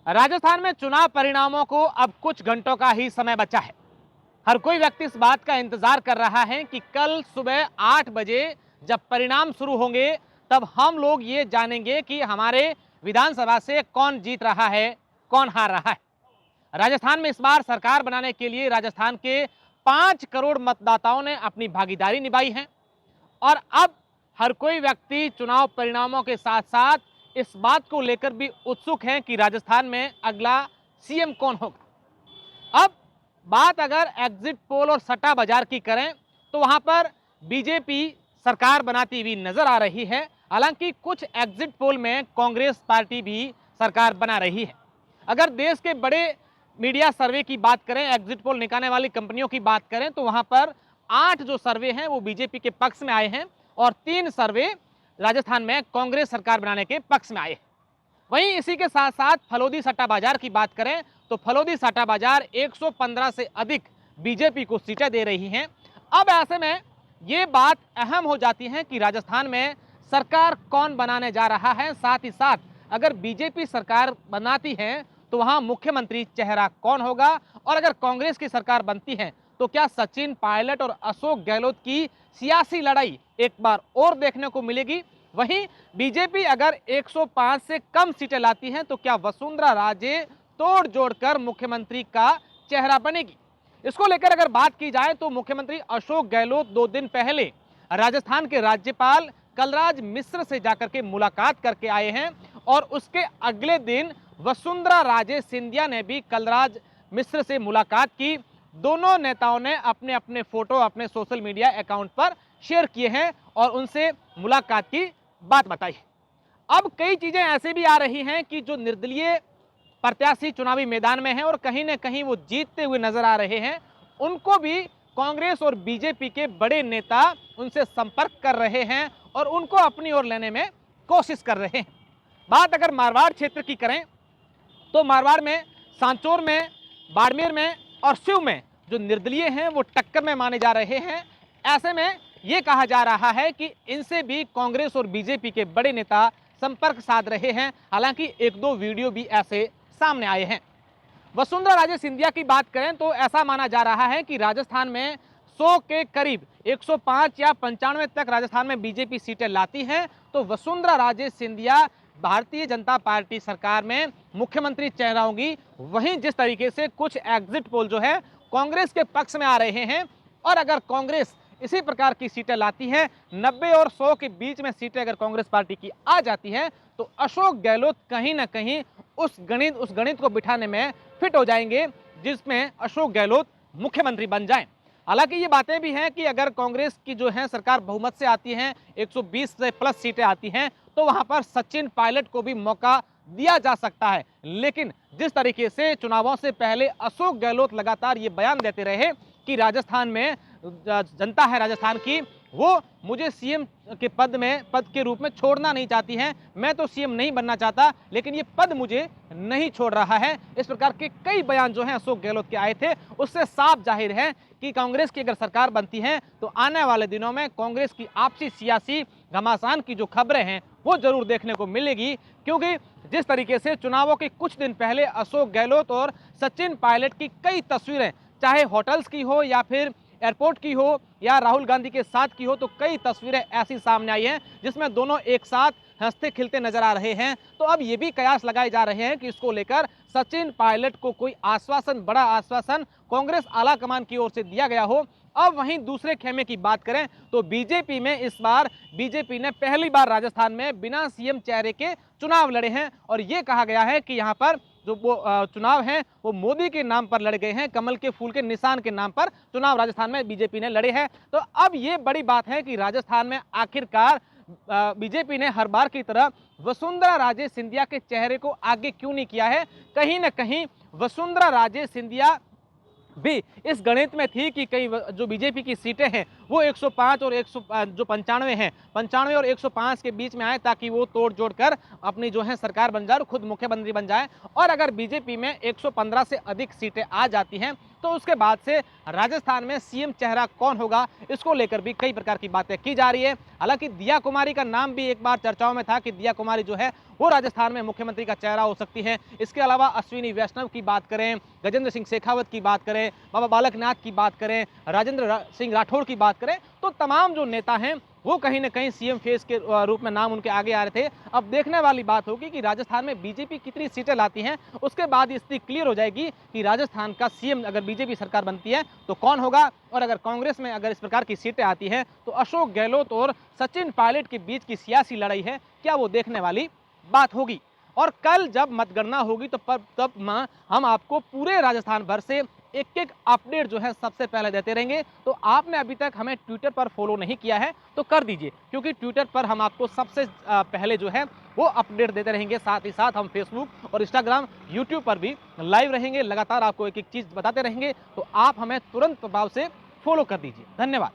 राजस्थान में चुनाव परिणामों को अब कुछ घंटों का ही समय बचा है। हर कोई व्यक्ति इस बात का इंतजार कर रहा है कि कल सुबह 8 बजे जब परिणाम शुरू होंगे, तब हम लोग ये जानेंगे कि हमारे विधानसभा से कौन जीत रहा है, कौन हार रहा है। राजस्थान में इस बार सरकार बनाने के लिए राजस्थान के 5 करोड़ मतदाताओं ने अपनी भागीदारी निभाई है और अब हर कोई व्यक्ति चुनाव परिणामों के साथ साथ इस बात को लेकर भी उत्सुक है कि राजस्थान में अगला सीएम कौन होगा। अब बात अगर एग्जिट पोल और सट्टा बाजार की करें तो वहां पर बीजेपी सरकार बनाती हुई नजर आ रही है। हालांकि कुछ एग्जिट पोल में कांग्रेस पार्टी भी सरकार बना रही है। अगर देश के बड़े मीडिया सर्वे की बात करें, एग्जिट पोल निकालने वाली कंपनियों की बात करें, तो वहां पर 8 जो सर्वे हैं वो बीजेपी के पक्ष में आए हैं और 3 सर्वे राजस्थान में कांग्रेस सरकार बनाने के पक्ष में आए हैं। वहीं इसी के साथ साथ फलोदी सट्टा बाजार की बात करें तो फलोदी सट्टा बाजार 115 से अधिक बीजेपी को सीटें दे रही हैं। अब ऐसे में ये बात अहम हो जाती है कि राजस्थान में सरकार कौन बनाने जा रहा है। साथ ही साथ अगर बीजेपी सरकार बनाती है तो वहां मुख्यमंत्री चेहरा कौन होगा और अगर कांग्रेस की सरकार बनती है तो क्या सचिन पायलट और अशोक गहलोत की सियासी लड़ाई एक बार और देखने को मिलेगी। वहीं बीजेपी अगर 105 से कम सीटें लाती है तो क्या वसुंधरा राजे तोड़ जोड़कर मुख्यमंत्री का चेहरा बनेगी। इसको लेकर अगर बात की जाए तो मुख्यमंत्री अशोक गहलोत 2 दिन पहले राजस्थान के राज्यपाल कलराज मिश्र से जाकर के मुलाकात करके आए हैं और उसके अगले दिन वसुंधरा राजे सिंधिया ने भी कलराज मिश्र से मुलाकात की। दोनों नेताओं ने अपने अपने फोटो अपने सोशल मीडिया अकाउंट पर शेयर किए हैं और उनसे मुलाकात की बात बताई है। अब कई चीजें ऐसे भी आ रही हैं कि जो निर्दलीय प्रत्याशी चुनावी मैदान में हैं और कहीं ना कहीं वो जीतते हुए नजर आ रहे हैं, उनको भी कांग्रेस और बीजेपी के बड़े नेता उनसे संपर्क कर रहे हैं और उनको अपनी ओर लेने में कोशिश कर रहे हैं। बात अगर मारवाड़ क्षेत्र की करें तो मारवाड़ में सांचौर में, बाड़मेर में और शिव में जो निर्दलीय हैं वो टक्कर में माने जा रहे हैं। ऐसे में ये कहा जा रहा है कि इनसे भी कांग्रेस और बीजेपी के बड़े नेता संपर्क साध रहे हैं। हालांकि 1-2 वीडियो भी ऐसे सामने आए हैं। वसुंधरा राजे सिंधिया की बात करें तो ऐसा माना जा रहा है कि राजस्थान में 100 के करीब 105 या 95 तक राजस्थान में बीजेपी सीटें लाती हैं तो वसुंधरा राजे सिंधिया भारतीय जनता पार्टी सरकार में मुख्यमंत्री चेहरा होंगी। वहीं जिस तरीके से कुछ एग्जिट पोल जो है कांग्रेस के पक्ष में आ रहे हैं और अगर कांग्रेस इसी प्रकार की सीटें लाती है, 90 और 100 के बीच में सीटें अगर कांग्रेस पार्टी की आ जाती है तो अशोक गहलोत कहीं ना कहीं उस गणित को बिठाने में फिट हो जाएंगे जिसमें अशोक गहलोत मुख्यमंत्री बन जाएं। हालांकि ये बातें भी हैं कि अगर कांग्रेस की जो है सरकार बहुमत से आती है, 120 से प्लस सीटें आती हैं, तो वहां पर सचिन पायलट को भी मौका दिया जा सकता है। लेकिन जिस तरीके से चुनावों से पहले अशोक गहलोत लगातार ये बयान देते रहे कि राजस्थान में जनता है राजस्थान की, वो मुझे सीएम के पद के रूप में छोड़ना नहीं चाहती है, मैं तो सीएम नहीं बनना चाहता लेकिन ये पद मुझे नहीं छोड़ रहा है। इस प्रकार के कई बयान जो हैं अशोक गहलोत के आए थे, उससे साफ जाहिर है कि कांग्रेस की अगर सरकार बनती है तो आने वाले दिनों में कांग्रेस की आपसी सियासी घमासान की जो खबरें हैं वो जरूर देखने को मिलेगी। क्योंकि जिस तरीके से चुनावों के कुछ दिन पहले अशोक गहलोत और सचिन पायलट की कई तस्वीरें, चाहे होटल्स की हो या फिर एयरपोर्ट की हो या राहुल गांधी के साथ की हो, तो कई तस्वीरें ऐसी सामने आई हैं जिसमें दोनों एक साथ हंसते खिलते नजर आ रहे हैं। तो अब ये भी कयास लगाए जा रहे हैं कि इसको लेकर सचिन पायलट को कोई आश्वासन, बड़ा आश्वासन कांग्रेस आला कमान की ओर से दिया गया हो। अब वहीं दूसरे खेमे की बात करें तो बीजेपी में इस बार बीजेपी ने पहली बार राजस्थान में बिना सीएम चेहरे के चुनाव लड़े हैं और ये कहा गया है कि यहाँ पर जो वो चुनाव हैं वो मोदी के नाम पर लड़े गए हैं, कमल के फूल के निशान के नाम पर चुनाव राजस्थान में बीजेपी ने लड़े हैं। तो अब ये बड़ी बात है कि राजस्थान में आखिरकार बीजेपी ने हर बार की तरह वसुंधरा राजे सिंधिया के चेहरे को आगे क्यों नहीं किया है। कहीं ना कहीं वसुंधरा राजे सिंधिया भी इस गणित में थी कि कई जो बीजेपी की सीटें हैं वो 105 और 100 जो 95 हैं, 95 और 105 के बीच में आए ताकि वो तोड़ जोड़ कर अपनी जो है सरकार बन जाए और खुद मुख्यमंत्री बन जाए। और अगर बीजेपी में 115 से अधिक सीटें आ जाती हैं तो उसके बाद से राजस्थान में सीएम चेहरा कौन होगा, इसको लेकर भी कई प्रकार की बातें की जा रही है। हालांकि दिया कुमारी का नाम भी एक बार चर्चाओं में था कि दिया कुमारी जो है वो राजस्थान में मुख्यमंत्री का चेहरा हो सकती है। इसके अलावा अश्विनी वैष्णव की बात करें, गजेंद्र सिंह शेखावत की बात करें, बाबा बालकनाथ की बात करें, राजेंद्र सिंह राठौड़ की बात करें, तो तमाम जो नेता हैं वो कहीं ना कहीं सीएम फेस के रूप में नाम उनके आगे आ रहे थे। अब देखने वाली बात होगी कि राजस्थान में बीजेपी कितनी सीटें लाती हैं, उसके बाद ये स्थिति क्लियर हो जाएगी कि राजस्थान का सीएम अगर बीजेपी सरकार बनती है तो कौन होगा, और अगर कांग्रेस में अगर इस प्रकार की सीटें आती हैं तो अशोक गहलोत और सचिन पायलट के बीच की सियासी लड़ाई है, क्या वो देखने वाली बात होगी। और कल जब मतगणना होगी तो तब हम आपको पूरे राजस्थान भर से एक एक अपडेट जो है सबसे पहले देते रहेंगे। तो आपने अभी तक हमें ट्विटर पर फॉलो नहीं किया है तो कर दीजिए, क्योंकि ट्विटर पर हम आपको सबसे पहले जो है वो अपडेट देते रहेंगे। साथ ही साथ हम फेसबुक और इंस्टाग्राम, यूट्यूब पर भी लाइव रहेंगे, लगातार आपको एक एक चीज बताते रहेंगे। तो आप हमें तुरंत प्रभाव से फॉलो कर दीजिए। धन्यवाद।